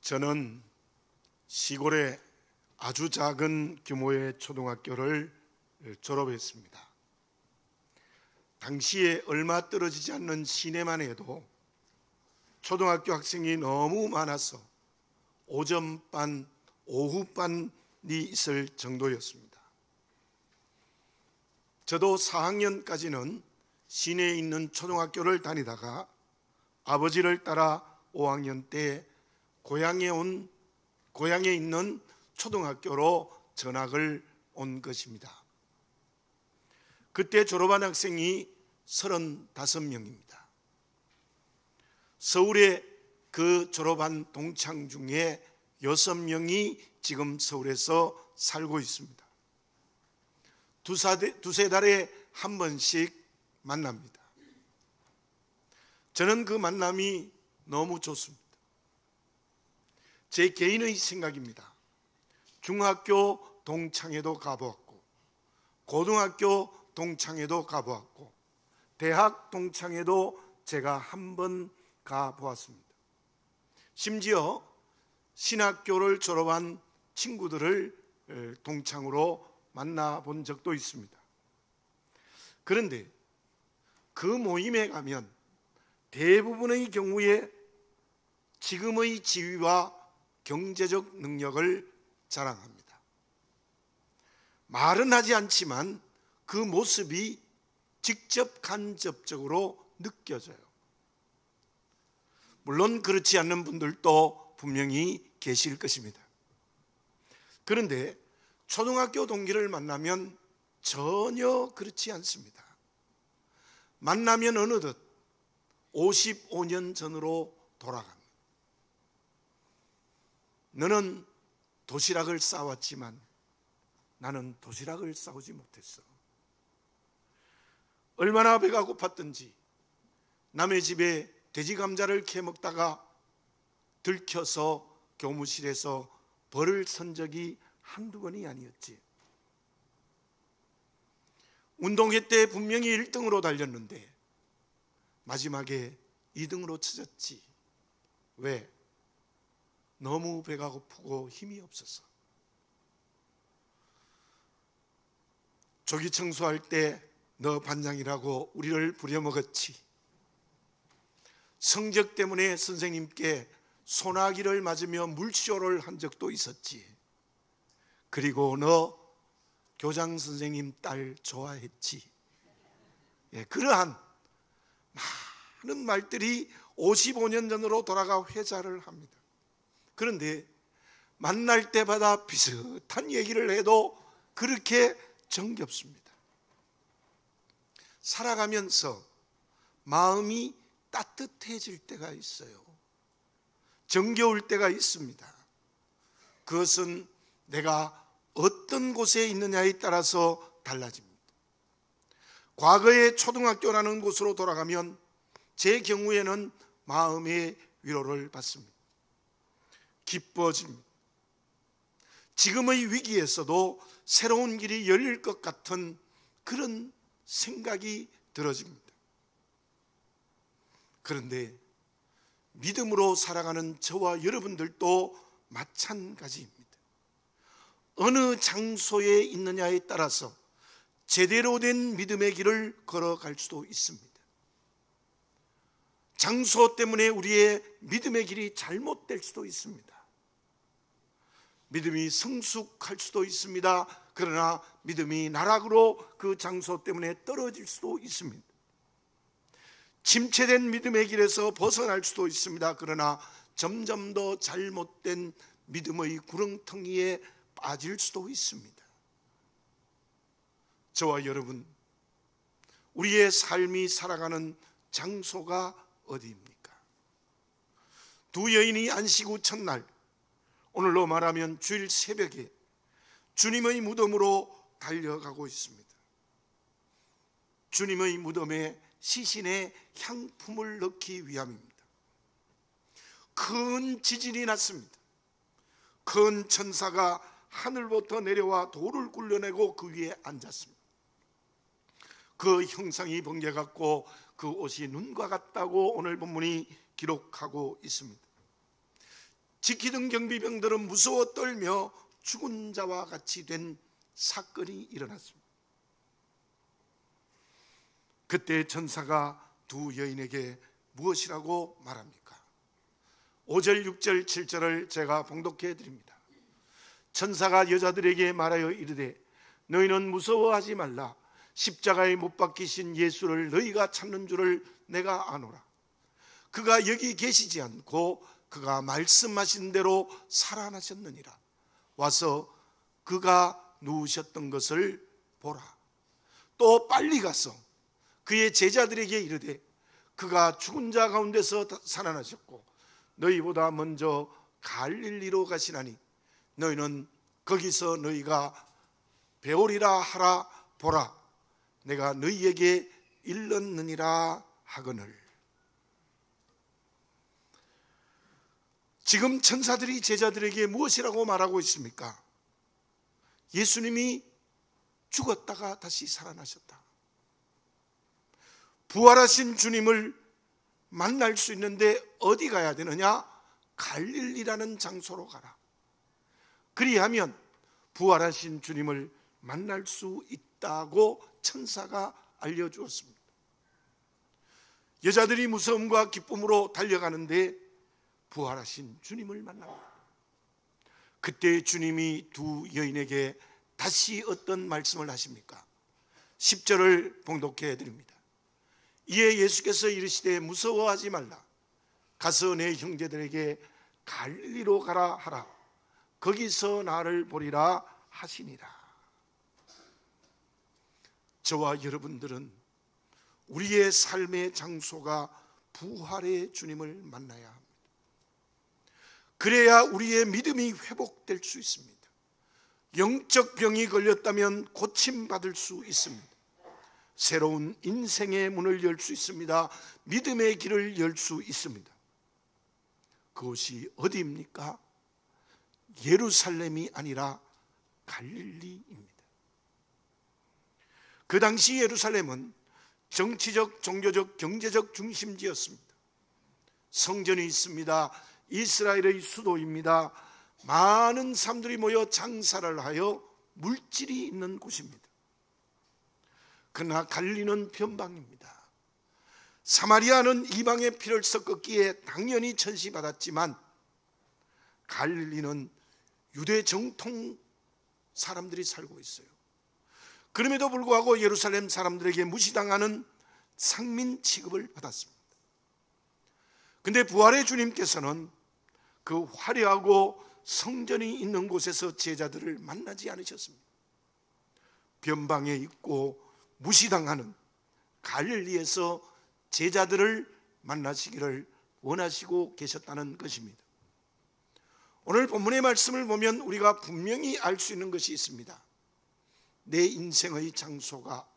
저는 시골의 아주 작은 규모의 초등학교를 졸업했습니다. 당시에 얼마 떨어지지 않는 시내만 해도 초등학교 학생이 너무 많아서 오전반, 오후반이 있을 정도였습니다. 저도 4학년까지는 시내에 있는 초등학교를 다니다가 아버지를 따라 5학년 때 고향에 있는 초등학교로 전학을 온 것입니다. 그때 졸업한 학생이 35명입니다. 서울에 그 졸업한 동창 중에 6명이 지금 서울에서 살고 있습니다. 두세 달에 한 번씩 만납니다. 저는 그 만남이 너무 좋습니다. 제 개인의 생각입니다. 중학교 동창회도 가보았고, 고등학교 동창회도 가보았고, 대학 동창회도 제가 한 번 가보았습니다. 심지어 신학교를 졸업한 친구들을 동창으로 만나본 적도 있습니다. 그런데 그 모임에 가면 대부분의 경우에 지금의 지위와 경제적 능력을 자랑합니다. 말은 하지 않지만 그 모습이 직접 간접적으로 느껴져요. 물론 그렇지 않는 분들도 분명히 계실 것입니다. 그런데 초등학교 동기를 만나면 전혀 그렇지 않습니다. 만나면 어느덧 55년 전으로 돌아갑니다. 너는 도시락을 싸왔지만 나는 도시락을 싸우지 못했어. 얼마나 배가 고팠던지 남의 집에 돼지 감자를 캐 먹다가 들켜서 교무실에서 벌을 선 적이 한두 번이 아니었지. 운동회 때 분명히 1등으로 달렸는데 마지막에 2등으로 쳐졌지. 왜? 너무 배가 고프고 힘이 없어서. 조기 청소할 때 너 반장이라고 우리를 부려먹었지. 성적 때문에 선생님께 소나기를 맞으며 물쇼를 한 적도 있었지. 그리고 너 교장 선생님 딸 좋아했지. 그러한 많은 말들이 55년 전으로 돌아가 회자를 합니다. 그런데 만날 때마다 비슷한 얘기를 해도 그렇게 정겹습니다. 살아가면서 마음이 따뜻해질 때가 있어요. 정겨울 때가 있습니다. 그것은 내가 어떤 곳에 있느냐에 따라서 달라집니다. 과거의 초등학교라는 곳으로 돌아가면 제 경우에는 마음의 위로를 받습니다. 기뻐집니다. 지금의 위기에서도 새로운 길이 열릴 것 같은 그런 생각이 들어집니다. 그런데 믿음으로 살아가는 저와 여러분들도 마찬가지입니다. 어느 장소에 있느냐에 따라서 제대로 된 믿음의 길을 걸어갈 수도 있습니다. 장소 때문에 우리의 믿음의 길이 잘못될 수도 있습니다. 믿음이 성숙할 수도 있습니다. 그러나 믿음이 나락으로 그 장소 때문에 떨어질 수도 있습니다. 침체된 믿음의 길에서 벗어날 수도 있습니다. 그러나 점점 더 잘못된 믿음의 구렁텅이에 빠질 수도 있습니다. 저와 여러분, 우리의 삶이 살아가는 장소가 어디입니까? 두 여인이 안식 후 첫날, 오늘로 말하면 주일 새벽에 주님의 무덤으로 달려가고 있습니다. 주님의 무덤에 시신의 향품을 넣기 위함입니다. 큰 지진이 났습니다. 큰 천사가 하늘부터 내려와 돌을 굴려내고 그 위에 앉았습니다. 그 형상이 번개같고 그 옷이 눈과 같다고 오늘 본문이 기록하고 있습니다. 지키던 경비병들은 무서워 떨며 죽은 자와 같이 된 사건이 일어났습니다. 그때 천사가 두 여인에게 무엇이라고 말합니까? 5절, 6절, 7절을 제가 봉독해 드립니다. 천사가 여자들에게 말하여 이르되 너희는 무서워하지 말라. 십자가에 못 박히신 예수를 너희가 찾는 줄을 내가 아노라. 그가 여기 계시지 않고 그가 말씀하신 대로 살아나셨느니라. 와서 그가 누우셨던 것을 보라. 또 빨리 가서 그의 제자들에게 이르되 그가 죽은 자 가운데서 살아나셨고 너희보다 먼저 갈릴리로 가시나니 너희는 거기서 너희가 배우리라 하라. 보라, 내가 너희에게 일렀느니라 하거늘. 지금 천사들이 제자들에게 무엇이라고 말하고 있습니까? 예수님이 죽었다가 다시 살아나셨다. 부활하신 주님을 만날 수 있는데 어디 가야 되느냐? 갈릴리라는 장소로 가라. 그리하면 부활하신 주님을 만날 수 있다고 천사가 알려주었습니다. 여자들이 무서움과 기쁨으로 달려가는데 부활하신 주님을 만납니다. 그때 주님이 두 여인에게 다시 어떤 말씀을 하십니까? 10절을 봉독해 드립니다. 이에 예수께서 이르시되 무서워하지 말라. 가서 내 형제들에게 갈릴리로 가라 하라. 거기서 나를 보리라 하시니라. 저와 여러분들은 우리의 삶의 장소가 부활의 주님을 만나야 합니다. 그래야 우리의 믿음이 회복될 수 있습니다. 영적 병이 걸렸다면 고침받을 수 있습니다. 새로운 인생의 문을 열 수 있습니다. 믿음의 길을 열 수 있습니다. 그것이 어디입니까? 예루살렘이 아니라 갈릴리입니다. 그 당시 예루살렘은 정치적, 종교적, 경제적 중심지였습니다. 성전이 있습니다. 이스라엘의 수도입니다. 많은 사람들이 모여 장사를 하여 물질이 있는 곳입니다. 그러나 갈릴리는 변방입니다. 사마리아는 이방의 피를 섞었기에 당연히 천시받았지만 갈릴리는 유대 정통 사람들이 살고 있어요. 그럼에도 불구하고 예루살렘 사람들에게 무시당하는 상민 취급을 받았습니다. 그런데 부활의 주님께서는 그 화려하고 성전이 있는 곳에서 제자들을 만나지 않으셨습니다. 변방에 있고 무시당하는 갈릴리에서 제자들을 만나시기를 원하시고 계셨다는 것입니다. 오늘 본문의 말씀을 보면 우리가 분명히 알 수 있는 것이 있습니다. 내 인생의 장소가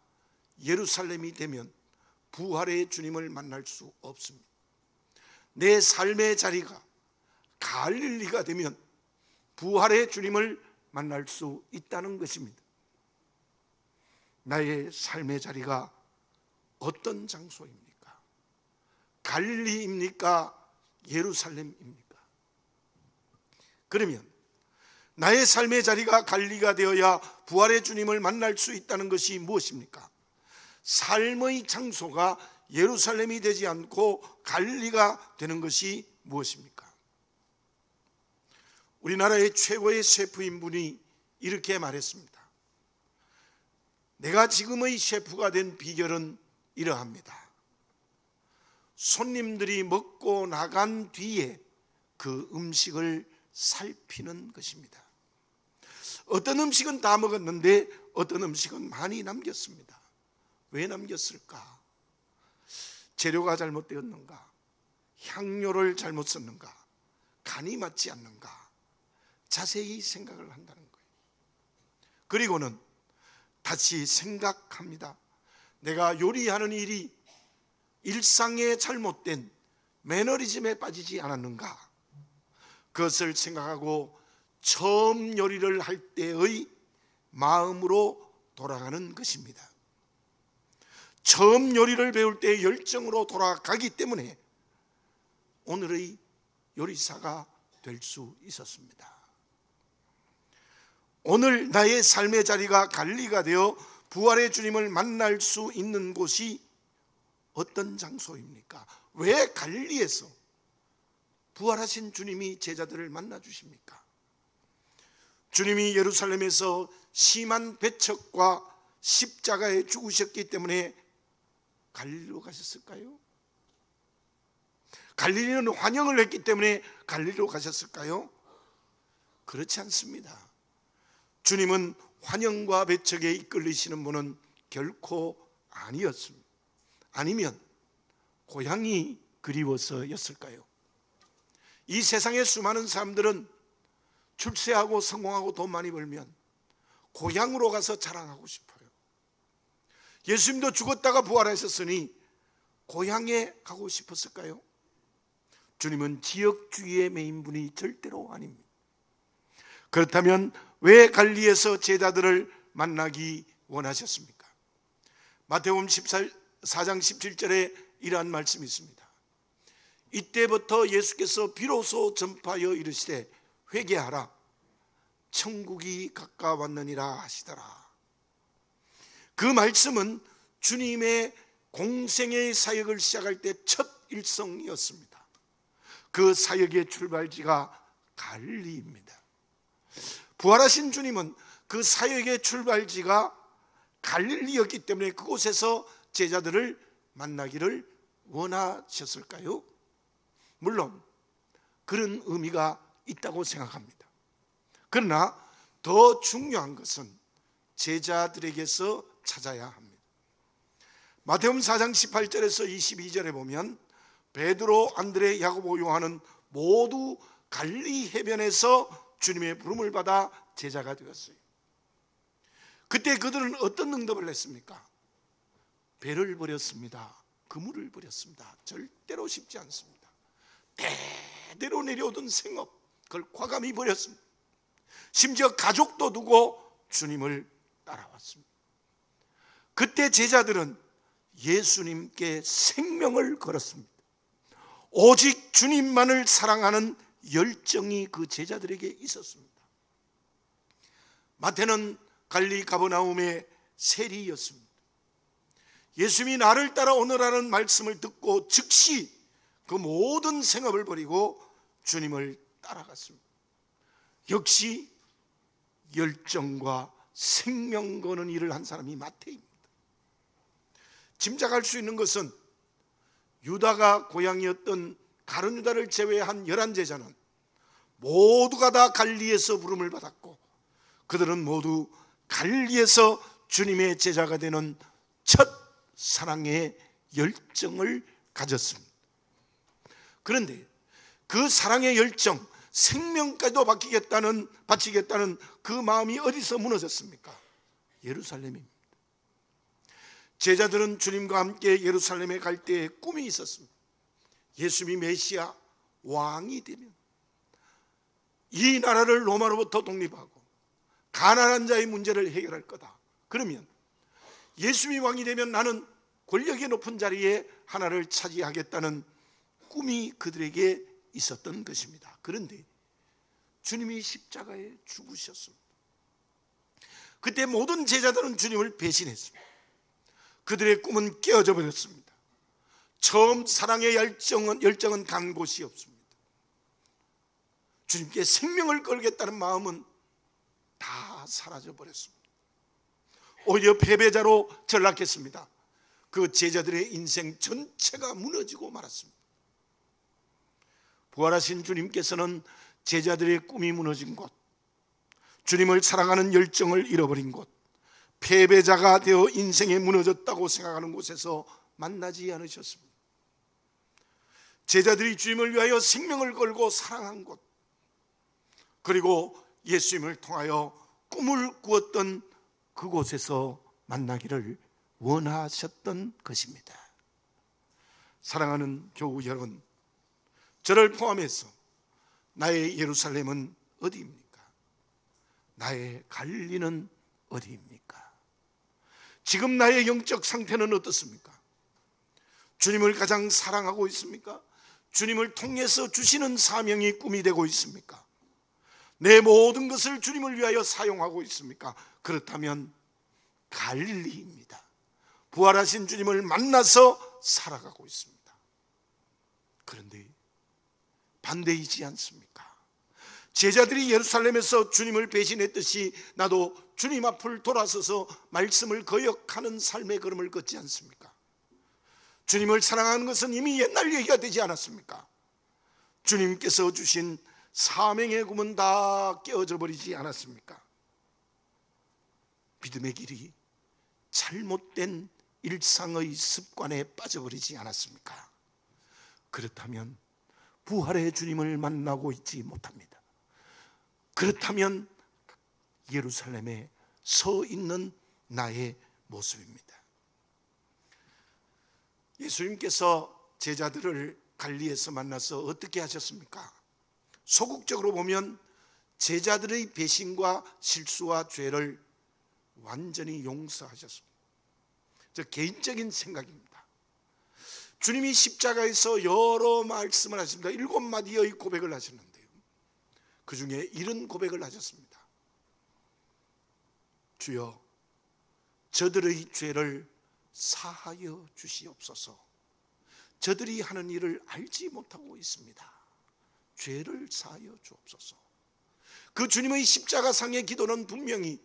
예루살렘이 되면 부활의 주님을 만날 수 없습니다. 내 삶의 자리가 갈릴리가 되면 부활의 주님을 만날 수 있다는 것입니다. 나의 삶의 자리가 어떤 장소입니까? 갈릴리입니까? 예루살렘입니까? 그러면 나의 삶의 자리가 갈릴리가 되어야 부활의 주님을 만날 수 있다는 것이 무엇입니까? 삶의 장소가 예루살렘이 되지 않고 갈릴리가 되는 것이 무엇입니까? 우리나라의 최고의 셰프인 분이 이렇게 말했습니다. 내가 지금의 셰프가 된 비결은 이러합니다. 손님들이 먹고 나간 뒤에 그 음식을 살피는 것입니다. 어떤 음식은 다 먹었는데 어떤 음식은 많이 남겼습니다. 왜 남겼을까? 재료가 잘못되었는가? 향료를 잘못 썼는가? 간이 맞지 않는가? 자세히 생각을 한다는 거예요. 그리고는 다시 생각합니다. 내가 요리하는 일이 일상의 잘못된 매너리즘에 빠지지 않았는가? 그것을 생각하고 처음 요리를 할 때의 마음으로 돌아가는 것입니다. 처음 요리를 배울 때의 열정으로 돌아가기 때문에 오늘의 요리사가 될 수 있었습니다. 오늘 나의 삶의 자리가 갈릴리가 되어 부활의 주님을 만날 수 있는 곳이 어떤 장소입니까? 왜 갈릴리에서 부활하신 주님이 제자들을 만나 주십니까? 주님이 예루살렘에서 심한 배척과 십자가에 죽으셨기 때문에 갈릴리로 가셨을까요? 갈릴리는 환영을 했기 때문에 갈릴리로 가셨을까요? 그렇지 않습니다. 주님은 환영과 배척에 이끌리시는 분은 결코 아니었습니다. 아니면 고향이 그리워서였을까요? 이 세상의 수많은 사람들은 출세하고 성공하고 돈 많이 벌면 고향으로 가서 자랑하고 싶어요. 예수님도 죽었다가 부활하셨으니 고향에 가고 싶었을까요? 주님은 지역주의에 매인 분이 절대로 아닙니다. 그렇다면 왜 갈릴리에서 제자들을 만나기 원하셨습니까? 마태복음 4장 17절에 이러한 말씀이 있습니다. 이때부터 예수께서 비로소 전파하여 이르시되 회개하라 천국이 가까웠느니라 하시더라. 그 말씀은 주님의 공생의 사역을 시작할 때 첫 일성이었습니다. 그 사역의 출발지가 갈릴리입니다. 부활하신 주님은 그 사역의 출발지가 갈릴리였기 때문에 그곳에서 제자들을 만나기를 원하셨을까요? 물론 그런 의미가 있다고 생각합니다. 그러나 더 중요한 것은 제자들에게서 찾아야 합니다. 마태복음 4장 18절에서 22절에 보면 베드로, 안드레, 야고보, 요한은 모두 갈릴리 해변에서 주님의 부름을 받아 제자가 되었어요. 그때 그들은 어떤 응답을 했습니까? 배를 버렸습니다. 그물을 버렸습니다. 절대로 쉽지 않습니다. 대대로 내려오던 생업, 그걸 과감히 버렸습니다. 심지어 가족도 두고 주님을 따라왔습니다. 그때 제자들은 예수님께 생명을 걸었습니다. 오직 주님만을 사랑하는 열정이 그 제자들에게 있었습니다. 마태는 갈릴리 가버나움의 세리였습니다. 예수님이 나를 따라오너라는 말씀을 듣고 즉시 그 모든 생업을 버리고 주님을 따라갔습니다. 역시 열정과 생명 거는 일을 한 사람이 마태입니다. 짐작할 수 있는 것은 유다가 고향이었던 가룟 유다를 제외한 11제자는 모두가 다 갈릴리에서 부름을 받았고 그들은 모두 갈릴리에서 주님의 제자가 되는 첫 사랑의 열정을 가졌습니다. 그런데 그 사랑의 열정, 생명까지도 바치겠다는 그 마음이 어디서 무너졌습니까? 예루살렘입니다. 제자들은 주님과 함께 예루살렘에 갈 때에 꿈이 있었습니다. 예수님이 메시아 왕이 되면 이 나라를 로마로부터 독립하고 가난한 자의 문제를 해결할 거다. 그러면 예수님이 왕이 되면 나는 권력의 높은 자리에 하나를 차지하겠다는 꿈이 그들에게 있었던 것입니다. 그런데 주님이 십자가에 죽으셨습니다. 그때 모든 제자들은 주님을 배신했습니다. 그들의 꿈은 깨어져 버렸습니다. 처음 사랑의 열정은 간 곳이 없습니다. 주님께 생명을 걸겠다는 마음은 다 사라져 버렸습니다. 오히려 패배자로 전락했습니다. 그 제자들의 인생 전체가 무너지고 말았습니다. 부활하신 주님께서는 제자들의 꿈이 무너진 곳, 주님을 사랑하는 열정을 잃어버린 곳, 패배자가 되어 인생에 무너졌다고 생각하는 곳에서 만나지 않으셨습니다. 제자들이 주님을 위하여 생명을 걸고 사랑한 곳, 그리고 예수님을 통하여 꿈을 꾸었던 그곳에서 만나기를 원하셨던 것입니다. 사랑하는 교우 여러분, 저를 포함해서 나의 예루살렘은 어디입니까? 나의 갈릴리는 어디입니까? 지금 나의 영적 상태는 어떻습니까? 주님을 가장 사랑하고 있습니까? 주님을 통해서 주시는 사명이 꿈이 되고 있습니까? 내 모든 것을 주님을 위하여 사용하고 있습니까? 그렇다면 갈릴리입니다. 부활하신 주님을 만나서 살아가고 있습니다. 그런데 반대이지 않습니까? 제자들이 예루살렘에서 주님을 배신했듯이 나도 주님 앞을 돌아서서 말씀을 거역하는 삶의 걸음을 걷지 않습니까? 주님을 사랑하는 것은 이미 옛날 얘기가 되지 않았습니까? 주님께서 주신 사명의 꿈은 다 깨어져 버리지 않았습니까? 믿음의 길이 잘못된 일상의 습관에 빠져버리지 않았습니까? 그렇다면 부활의 주님을 만나고 있지 못합니다. 그렇다면 예루살렘에 서 있는 나의 모습입니다. 예수님께서 제자들을 갈리에서 만나서 어떻게 하셨습니까? 소극적으로 보면 제자들의 배신과 실수와 죄를 완전히 용서하셨습니다. 저 개인적인 생각입니다. 주님이 십자가에서 여러 말씀을 하십니다. 7마디의 고백을 하셨는데요, 그 중에 이런 고백을 하셨습니다. 주여, 저들의 죄를 사하여 주시옵소서. 저들이 하는 일을 알지 못하고 있습니다. 죄를 사하여 주옵소서. 그 주님의 십자가상의 기도는 분명히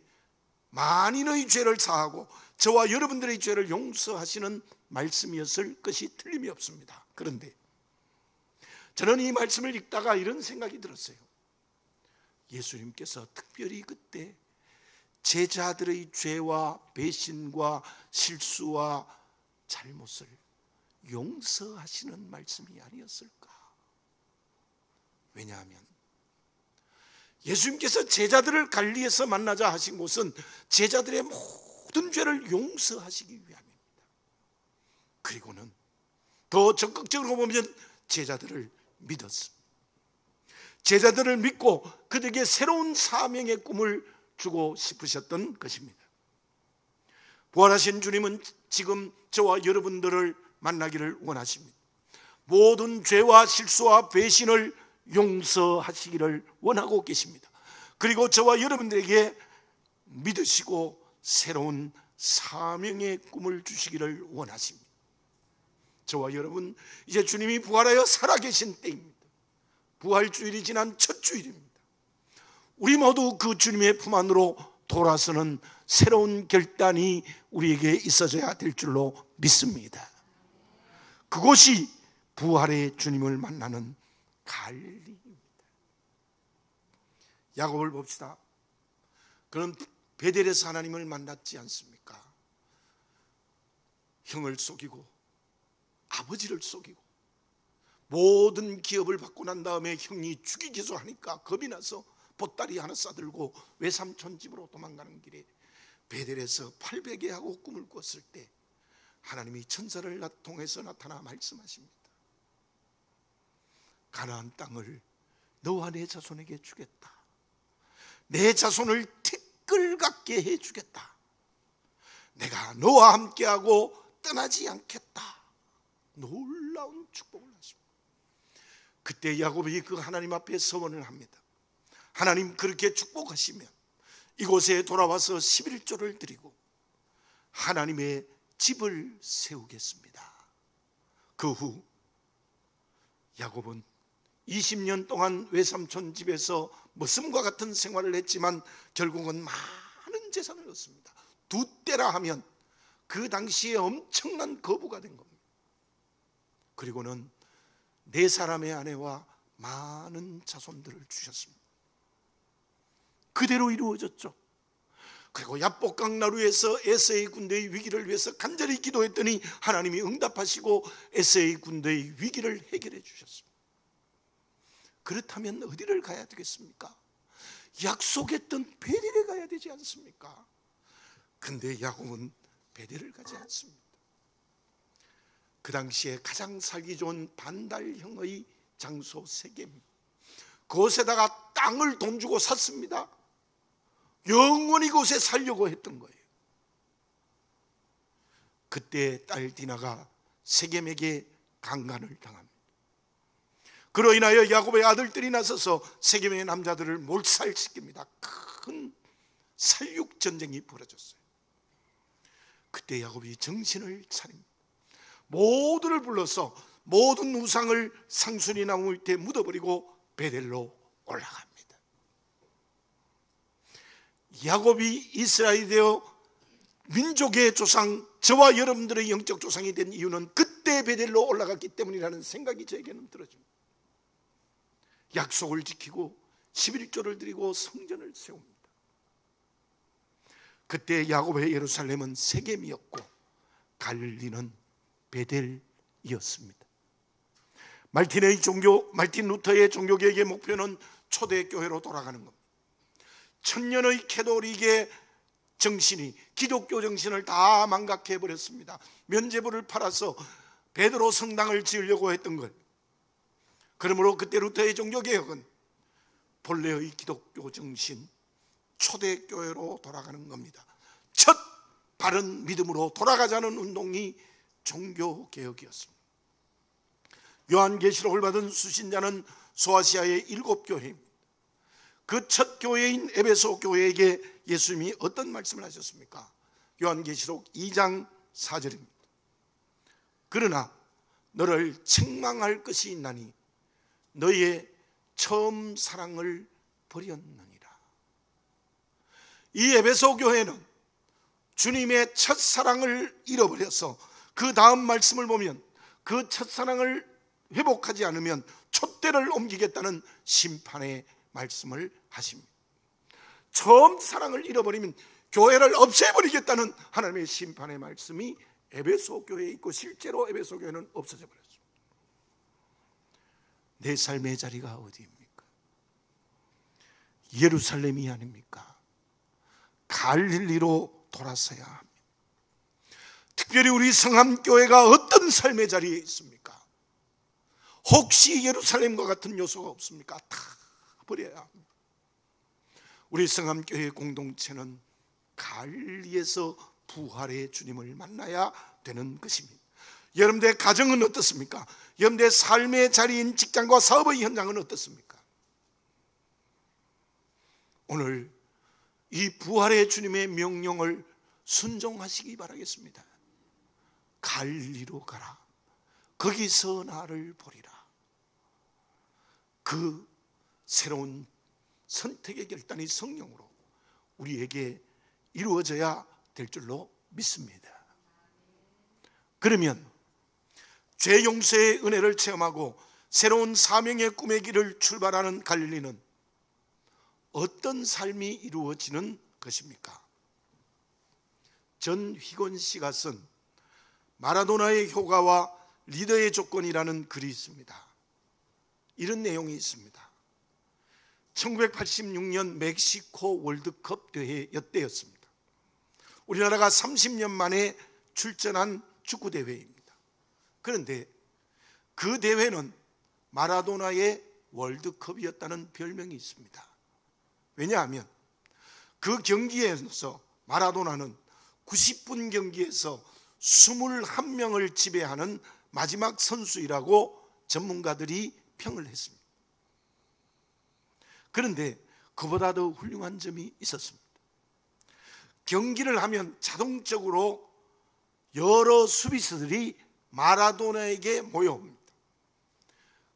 만인의 죄를 사하고 저와 여러분들의 죄를 용서하시는 말씀이었을 것이 틀림이 없습니다. 그런데 저는 이 말씀을 읽다가 이런 생각이 들었어요. 예수님께서 특별히 그때 제자들의 죄와 배신과 실수와 잘못을 용서하시는 말씀이 아니었을까? 왜냐하면 예수님께서 제자들을 갈리에서 만나자 하신 곳은 제자들의 모든 죄를 용서하시기 위함입니다. 그리고는 더 적극적으로 보면 제자들을 믿었습니다. 제자들을 믿고 그들에게 새로운 사명의 꿈을 주고 싶으셨던 것입니다. 부활하신 주님은 지금 저와 여러분들을 만나기를 원하십니다. 모든 죄와 실수와 배신을 용서하시기를 원하고 계십니다. 그리고 저와 여러분들에게 믿으시고 새로운 사명의 꿈을 주시기를 원하십니다. 저와 여러분, 이제 주님이 부활하여 살아계신 때입니다. 부활주일이 지난 첫 주일입니다. 우리 모두 그 주님의 품 안으로 돌아서는 새로운 결단이 우리에게 있어져야 될 줄로 믿습니다. 그것이 부활의 주님을 만나는 갈릴리입니다. 야곱을 봅시다. 그는 베델에서 하나님을 만났지 않습니까? 형을 속이고 아버지를 속이고 모든 기업을 받고 난 다음에 형이 죽이기도 하니까 겁이 나서 보따리 하나 싸들고 외삼촌 집으로 도망가는 길에 베델에서 800예하고 꿈을 꿨을 때 하나님이 천사를 통해서 나타나 말씀하십니다. 가나안 땅을 너와 내 자손에게 주겠다. 내 자손을 티끌 같게 해주겠다. 내가 너와 함께하고 떠나지 않겠다. 놀라운 축복을 하십니다. 그때 야곱이 그 하나님 앞에 서원을 합니다. 하나님, 그렇게 축복하시면 이곳에 돌아와서 11조를 드리고 하나님의 집을 세우겠습니다. 그 후 야곱은 20년 동안 외삼촌 집에서 머슴과 같은 생활을 했지만 결국은 많은 재산을 얻습니다. 두 때라 하면 그 당시에 엄청난 거부가 된 겁니다. 그리고는 4사람의 아내와 많은 자손들을 주셨습니다. 그대로 이루어졌죠. 그리고 야복강 나루에서 에서의 군대의 위기를 위해서 간절히 기도했더니 하나님이 응답하시고 에서의 군대의 위기를 해결해 주셨습니다. 그렇다면 어디를 가야 되겠습니까? 약속했던 베델에 가야 되지 않습니까? 근데 야곱은 베델을 가지 않습니다. 그 당시에 가장 살기 좋은 반달형의 장소 세겜, 그곳에다가 땅을 돈 주고 샀습니다. 영원히 그곳에 살려고 했던 거예요. 그때 딸 디나가 세겜에게 강간을 당합니다. 그로 인하여 야곱의 아들들이 나서서 세겜의 남자들을 몰살시킵니다. 큰 살육 전쟁이 벌어졌어요. 그때 야곱이 정신을 차립니다. 모두를 불러서 모든 우상을 상수리 나무 밑에 묻어버리고 베델로 올라갑니다. 야곱이 이스라엘이 되어 민족의 조상, 저와 여러분들의 영적 조상이 된 이유는 그때 베델로 올라갔기 때문이라는 생각이 저에게는 들어집니다. 약속을 지키고 11조를 드리고 성전을 세웁니다. 그때 야곱의 예루살렘은 세겜이었고 갈릴리는 베델이었습니다. 말틴 루터의 종교개혁의 목표는 초대교회로 돌아가는 겁니다. 천년의 캐톨릭의 정신이 기독교 정신을 다 망각해버렸습니다. 면죄부를 팔아서 베드로 성당을 지으려고 했던 것. 그러므로 그때 루터의 종교개혁은 본래의 기독교 정신, 초대교회로 돌아가는 겁니다. 첫 바른 믿음으로 돌아가자는 운동이 종교개혁이었습니다. 요한계시록을 받은 수신자는 소아시아의 7교회입니다. 그 첫 교회인 에베소 교회에게 예수님이 어떤 말씀을 하셨습니까? 요한계시록 2장 4절입니다. 그러나 너를 책망할 것이 있나니 너의 처음 사랑을 버렸느니라. 이 에베소 교회는 주님의 첫사랑을 잃어버려서 그 다음 말씀을 보면 그 첫사랑을 회복하지 않으면 촛대를 옮기겠다는 심판의 말씀을 하십니다. 처음 사랑을 잃어버리면 교회를 없애버리겠다는 하나님의 심판의 말씀이 에베소 교회에 있고 실제로 에베소 교회는 없어져 버렸습니다. 내 삶의 자리가 어디입니까? 예루살렘이 아닙니까? 갈릴리로 돌아서야 합니다. 특별히 우리 성함교회가 어떤 삶의 자리에 있습니까? 혹시 예루살렘과 같은 요소가 없습니까? 다 버려야 합니다. 우리 성함교회 공동체는 갈릴리에서 부활의 주님을 만나야 되는 것입니다. 여러분들의 가정은 어떻습니까? 여러분들의 삶의 자리인 직장과 사업의 현장은 어떻습니까? 오늘 이 부활의 주님의 명령을 순종하시기 바라겠습니다. 갈릴리로 가라. 거기서 나를 보리라. 그 새로운 선택의 결단이 성령으로 우리에게 이루어져야 될 줄로 믿습니다. 그러면 죄 용서의 은혜를 체험하고 새로운 사명의 꿈의 길을 출발하는 갈릴리는 어떤 삶이 이루어지는 것입니까? 전휘곤 씨가 쓴 마라도나의 효과와 리더의 조건이라는 글이 있습니다. 이런 내용이 있습니다. 1986년 멕시코 월드컵 대회 때였습니다. 우리나라가 30년 만에 출전한 축구대회입니다. 그런데 그 대회는 마라도나의 월드컵이었다는 별명이 있습니다. 왜냐하면 그 경기에서 마라도나는 90분 경기에서 21명을 지배하는 마지막 선수이라고 전문가들이 평을 했습니다. 그런데 그보다 더 훌륭한 점이 있었습니다. 경기를 하면 자동적으로 여러 수비수들이 마라도나에게 모여옵니다.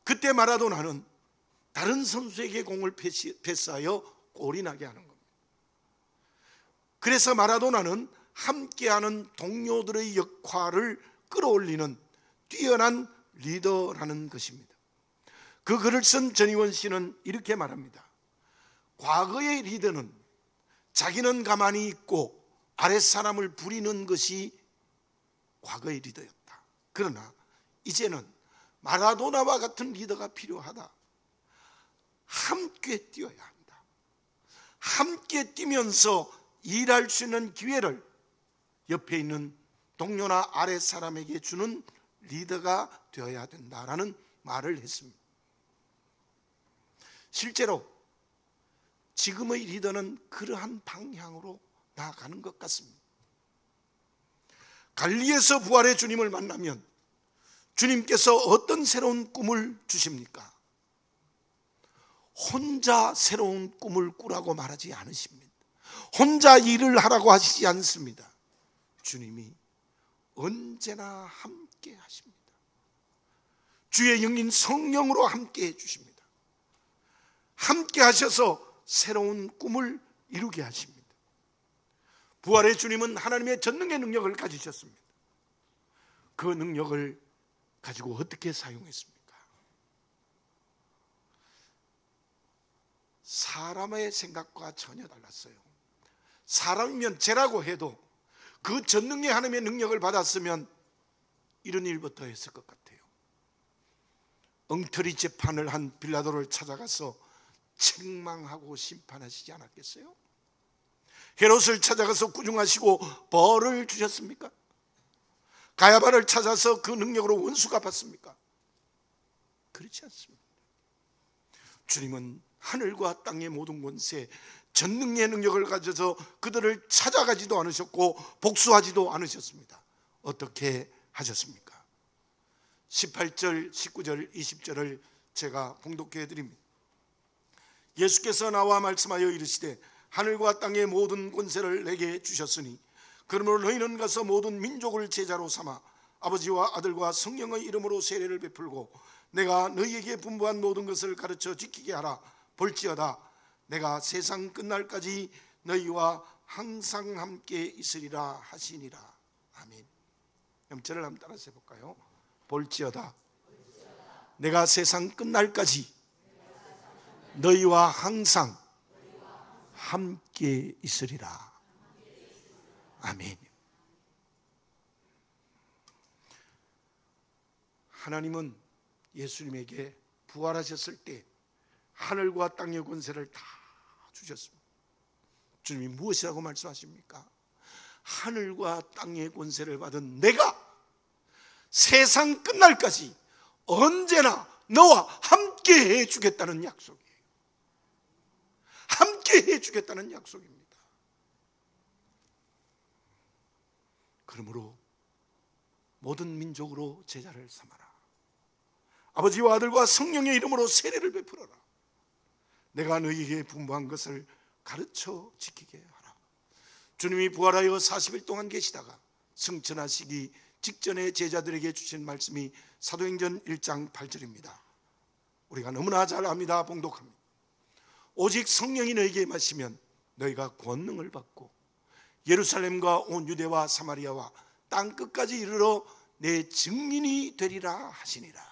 그때 마라도나는 다른 선수에게 공을 패스하여 골이 나게 하는 겁니다. 그래서 마라도나는 함께하는 동료들의 역할을 끌어올리는 뛰어난 리더라는 것입니다. 그 글을 쓴 전희원 씨는 이렇게 말합니다. 과거의 리더는 자기는 가만히 있고 아랫사람을 부리는 것이 과거의 리더였다. 그러나 이제는 마라도나와 같은 리더가 필요하다. 함께 뛰어야 한다. 함께 뛰면서 일할 수 있는 기회를 옆에 있는 동료나 아랫사람에게 주는 리더가 되어야 된다라는 말을 했습니다. 실제로 지금의 리더는 그러한 방향으로 나아가는 것 같습니다. 갈릴리에서 부활의 주님을 만나면 주님께서 어떤 새로운 꿈을 주십니까? 혼자 새로운 꿈을 꾸라고 말하지 않으십니다. 혼자 일을 하라고 하시지 않습니다. 주님이 언제나 함께 하십니다. 주의 영인 성령으로 함께 해주십니다. 함께 하셔서 새로운 꿈을 이루게 하십니다. 부활의 주님은 하나님의 전능의 능력을 가지셨습니다. 그 능력을 가지고 어떻게 사용했습니까? 사람의 생각과 전혀 달랐어요. 사람이면 죄라고 해도 그 전능의 하나님의 능력을 받았으면 이런 일부터 했을 것 같아요. 엉터리 재판을 한 빌라도를 찾아가서 책망하고 심판하시지 않았겠어요? 헤롯을 찾아가서 꾸중하시고 벌을 주셨습니까? 가야바를 찾아서 그 능력으로 원수 갚았습니까? 그렇지 않습니다. 주님은 하늘과 땅의 모든 권세, 전능의 능력을 가져서 그들을 찾아가지도 않으셨고 복수하지도 않으셨습니다. 어떻게 하셨습니까? 18절, 19절, 20절을 제가 봉독해 드립니다. 예수께서 나와 말씀하여 이르시되 하늘과 땅의 모든 권세를 내게 주셨으니 그러므로 너희는 가서 모든 민족을 제자로 삼아 아버지와 아들과 성령의 이름으로 세례를 베풀고 내가 너희에게 분부한 모든 것을 가르쳐 지키게 하라. 볼지어다 내가 세상 끝날까지 너희와 항상 함께 있으리라 하시니라. 아멘. 그럼 저를 한번 따라서 해볼까요? 볼지어다 내가 세상 끝날까지 너희와 항상 함께 있으리라. 아멘. 하나님은 예수님에게 부활하셨을 때 하늘과 땅의 권세를 다 주셨습니다. 주님이 무엇이라고 말씀하십니까? 하늘과 땅의 권세를 받은 내가 세상 끝날까지 언제나 너와 함께 해주겠다는 약속이에요. 함께 해주겠다는 약속입니다. 그러므로 모든 민족으로 제자를 삼아라. 아버지와 아들과 성령의 이름으로 세례를 베풀어라. 내가 너희에게 분부한 것을 가르쳐 지키게 하라. 주님이 부활하여 40일 동안 계시다가 승천하시기 직전에 제자들에게 주신 말씀이 사도행전 1장 8절입니다. 우리가 너무나 잘 압니다. 봉독합니다. 오직 성령이 너희에게 임하시면 너희가 권능을 받고 예루살렘과 온 유대와 사마리아와 땅끝까지 이르러 내 증인이 되리라 하시니라.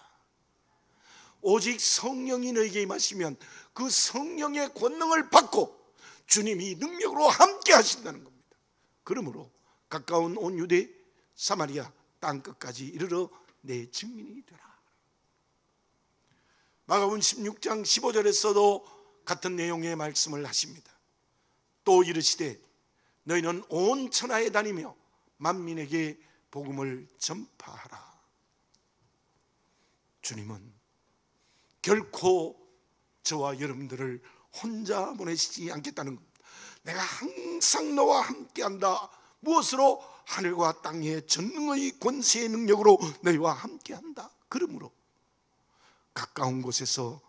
오직 성령이 너희에게 임하시면 그 성령의 권능을 받고 주님이 능력으로 함께 하신다는 겁니다. 그러므로 가까운 온 유대 사마리아 땅끝까지 이르러 내 증인이 되라. 마가복음 16장 15절에서도 같은 내용의 말씀을 하십니다. 또 이르시되 너희는 온 천하에 다니며 만민에게 복음을 전파하라. 주님은 결코 저와 여러분들을 혼자 보내시지 않겠다는 겁니다. 내가 항상 너와 함께한다. 무엇으로? 하늘과 땅의 전능의 권세의 능력으로 너희와 함께한다. 그러므로 가까운 곳에서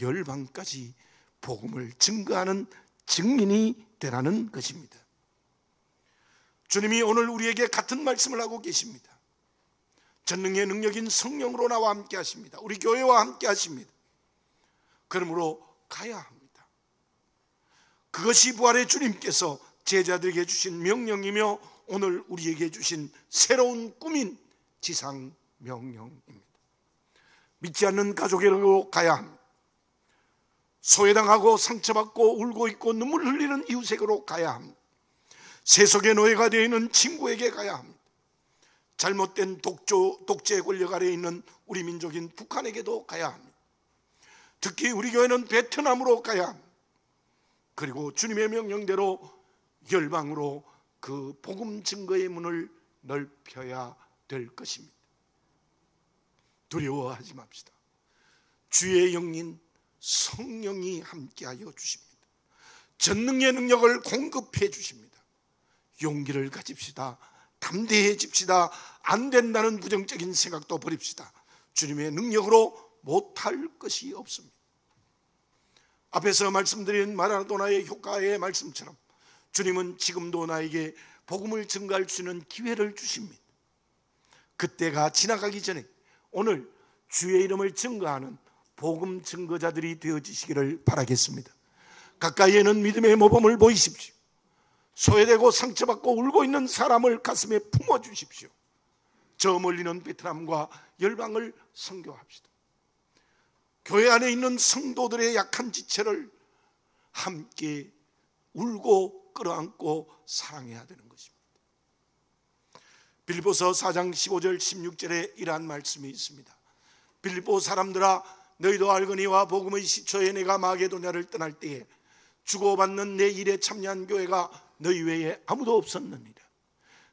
열방까지 복음을 증거하는 증인이 되라는 것입니다. 주님이 오늘 우리에게 같은 말씀을 하고 계십니다. 전능의 능력인 성령으로 나와 함께 하십니다. 우리 교회와 함께 하십니다. 그러므로 가야 합니다. 그것이 부활의 주님께서 제자들에게 주신 명령이며 오늘 우리에게 주신 새로운 꿈인 지상 명령입니다. 믿지 않는 가족에게로 가야 합니다. 소외당하고 상처받고 울고 있고 눈물 흘리는 이웃에게로 가야 합니다. 세속의 노예가 되어 있는 친구에게 가야 합니다. 잘못된 독재 권력 아래에 있는 우리 민족인 북한에게도 가야 합니다. 특히 우리 교회는 베트남으로 가야 합니다. 그리고 주님의 명령대로 열방으로 그 복음 증거의 문을 넓혀야 될 것입니다. 두려워하지 맙시다. 주의 영인 성령이 함께하여 주십니다. 전능의 능력을 공급해 주십니다. 용기를 가집시다. 담대해집시다. 안 된다는 부정적인 생각도 버립시다. 주님의 능력으로 못할 것이 없습니다. 앞에서 말씀드린 마라도나의 효과의 말씀처럼 주님은 지금도 나에게 복음을 증거할 수 있는 기회를 주십니다. 그때가 지나가기 전에 오늘 주의 이름을 증거하는 복음 증거자들이 되어지시기를 바라겠습니다. 가까이에는 믿음의 모범을 보이십시오. 소외되고 상처받고 울고 있는 사람을 가슴에 품어주십시오. 저 멀리는 베트남과 열방을 선교합시다. 교회 안에 있는 성도들의 약한 지체를 함께 울고 끌어안고 사랑해야 되는 것입니다. 빌립보서 4장 15절 16절에 이러한 말씀이 있습니다. 빌립보 사람들아, 너희도 알거니와 복음의 시초에 내가 마게도냐를 떠날 때에 주고받는 내 일에 참여한 교회가 너희 외에 아무도 없었느니라.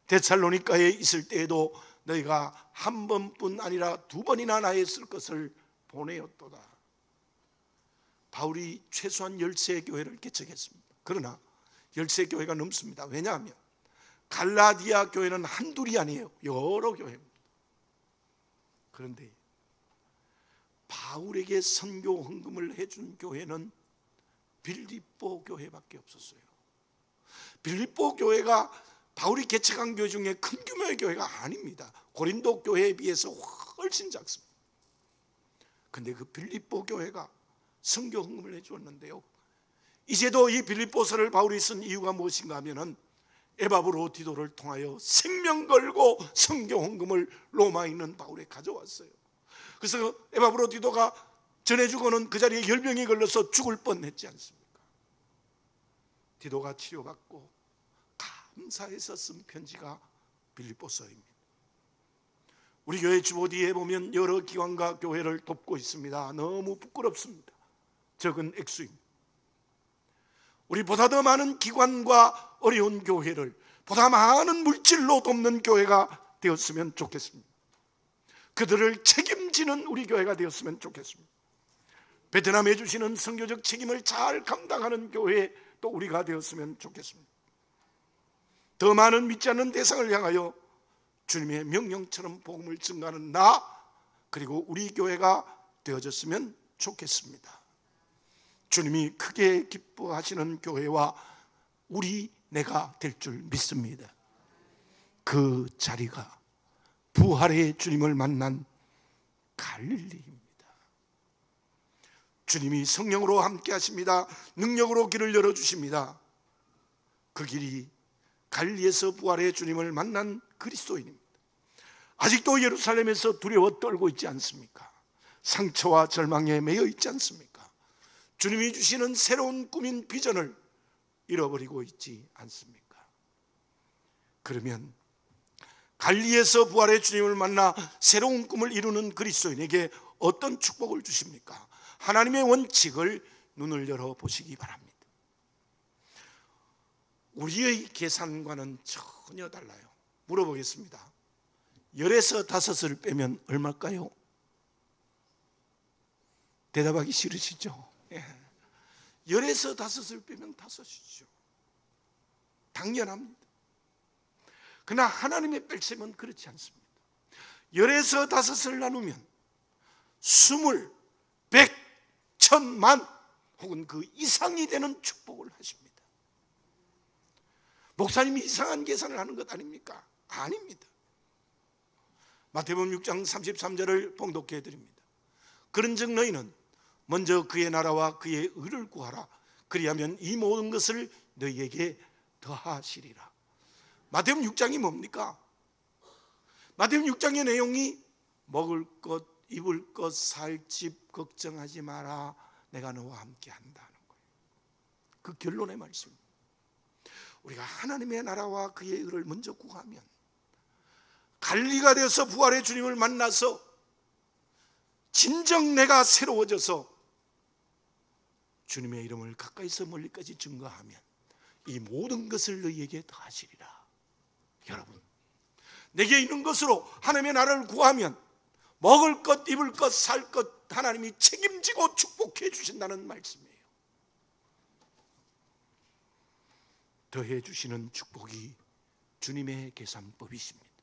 데살로니가에 있을 때에도 너희가 한 번뿐 아니라 두 번이나 나의 쓸 것을 보내었도다. 바울이 최소한 13교회를 개척했습니다. 그러나 13교회가 넘습니다. 왜냐하면 갈라디아 교회는 한둘이 아니에요. 여러 교회입니다. 그런데 바울에게 선교 헌금을 해준 교회는 빌립보 교회밖에 없었어요. 빌립보 교회가 바울이 개척한 교회 중에 큰 규모의 교회가 아닙니다. 고린도 교회에 비해서 훨씬 작습니다. 그런데 그 빌립보 교회가 선교 헌금을 해주었는데요, 이제도 이 빌립보서를 바울이 쓴 이유가 무엇인가 하면은 에바브로 디도를 통하여 생명 걸고 선교 헌금을 로마에 있는 바울에 가져왔어요. 그래서 에바브로 디도가 전해주고는 그 자리에 열병이 걸려서 죽을 뻔했지 않습니까? 디도가 치료받고 감사해서 쓴 편지가 빌립보서입니다. 우리 교회 주보디에 보면 여러 기관과 교회를 돕고 있습니다. 너무 부끄럽습니다. 적은 액수입니다. 우리 보다 더 많은 기관과 어려운 교회를 보다 많은 물질로 돕는 교회가 되었으면 좋겠습니다. 그들을 책임지는 우리 교회가 되었으면 좋겠습니다. 베트남에 주시는 선교적 책임을 잘 감당하는 교회 또 우리가 되었으면 좋겠습니다. 더 많은 믿지 않는 대상을 향하여 주님의 명령처럼 복음을 증거하는 나 그리고 우리 교회가 되어졌으면 좋겠습니다. 주님이 크게 기뻐하시는 교회와 내가 될 줄 믿습니다. 그 자리가 부활의 주님을 만난 갈릴리입니다. 주님이 성령으로 함께 하십니다. 능력으로 길을 열어주십니다. 그 길이 갈릴리에서 부활의 주님을 만난 그리스도인입니다. 아직도 예루살렘에서 두려워 떨고 있지 않습니까? 상처와 절망에 매여 있지 않습니까? 주님이 주시는 새로운 꿈인 비전을 잃어버리고 있지 않습니까? 그러면 갈릴리에서 부활의 주님을 만나 새로운 꿈을 이루는 그리스도인에게 어떤 축복을 주십니까? 하나님의 원칙을 눈을 열어 보시기 바랍니다. 우리의 계산과는 전혀 달라요. 물어보겠습니다. 10에서 5을 빼면 얼마일까요? 대답하기 싫으시죠? 10에서 5을 빼면 5이죠. 당연합니다. 그러나 하나님의 뺄셈은 그렇지 않습니다. 10에서 5을 나누면 20, 100, 1000만 혹은 그 이상이 되는 축복을 하십니다. 목사님이 이상한 계산을 하는 것 아닙니까? 아닙니다. 마태복음 6장 33절을 봉독해 드립니다. 그런즉 너희는 먼저 그의 나라와 그의 의를 구하라. 그리하면 이 모든 것을 너희에게 더하시리라. 마태복음 6장이 뭡니까? 마태복음 6장의 내용이 먹을 것, 입을 것, 살 집 걱정하지 마라. 내가 너와 함께 한다는 거예요. 그 결론의 말씀입니다. 우리가 하나님의 나라와 그의 의를 먼저 구하면 갈릴리가 되어서 부활의 주님을 만나서 진정 내가 새로워져서 주님의 이름을 가까이서 멀리까지 증거하면 이 모든 것을 너희에게 더하시리라. 여러분, 내게 있는 것으로 하나님의 나라를 구하면 먹을 것, 입을 것, 살 것 하나님이 책임지고 축복해 주신다는 말씀이에요. 더해 주시는 축복이 주님의 계산법이십니다.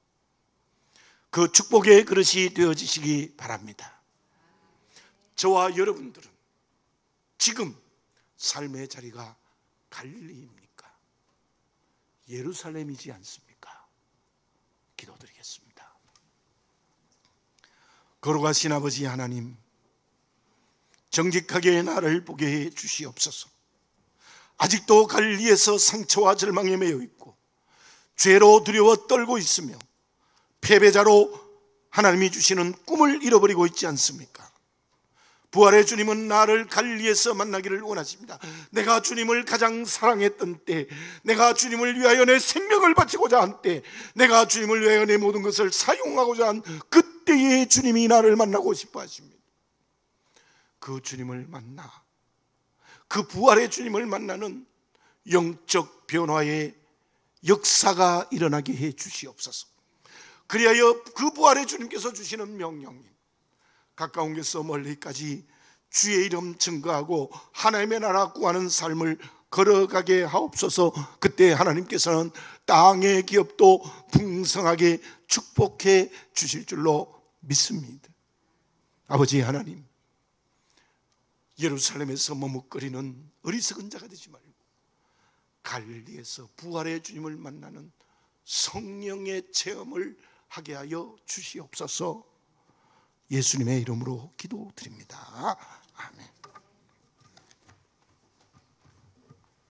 그 축복의 그릇이 되어지시기 바랍니다. 저와 여러분들은 지금 삶의 자리가 갈릴리입니까? 예루살렘이지 않습니까? 기도드리겠습니다. 거룩하신 아버지 하나님, 정직하게 나를 보게 해 주시옵소서. 아직도 갈릴리에서 상처와 절망에 매여 있고 죄로 두려워 떨고 있으며 패배자로 하나님이 주시는 꿈을 잃어버리고 있지 않습니까? 부활의 주님은 나를 갈릴리에서 만나기를 원하십니다. 내가 주님을 가장 사랑했던 때, 내가 주님을 위하여 내 생명을 바치고자 한 때, 내가 주님을 위하여 내 모든 것을 사용하고자 한 그때에 주님이 나를 만나고 싶어 하십니다. 그 주님을 만나, 그 부활의 주님을 만나는 영적 변화의 역사가 일어나게 해 주시옵소서. 그리하여 그 부활의 주님께서 주시는 명령님, 가까운 곳에서 멀리까지 주의 이름 증거하고 하나님의 나라 구하는 삶을 걸어가게 하옵소서. 그때 하나님께서는 땅의 기업도 풍성하게 축복해 주실 줄로 믿습니다. 아버지 하나님, 예루살렘에서 머뭇거리는 어리석은 자가 되지 말고 갈릴리에서 부활의 주님을 만나는 성령의 체험을 하게 하여 주시옵소서. 예수님의 이름으로 기도드립니다. 아멘.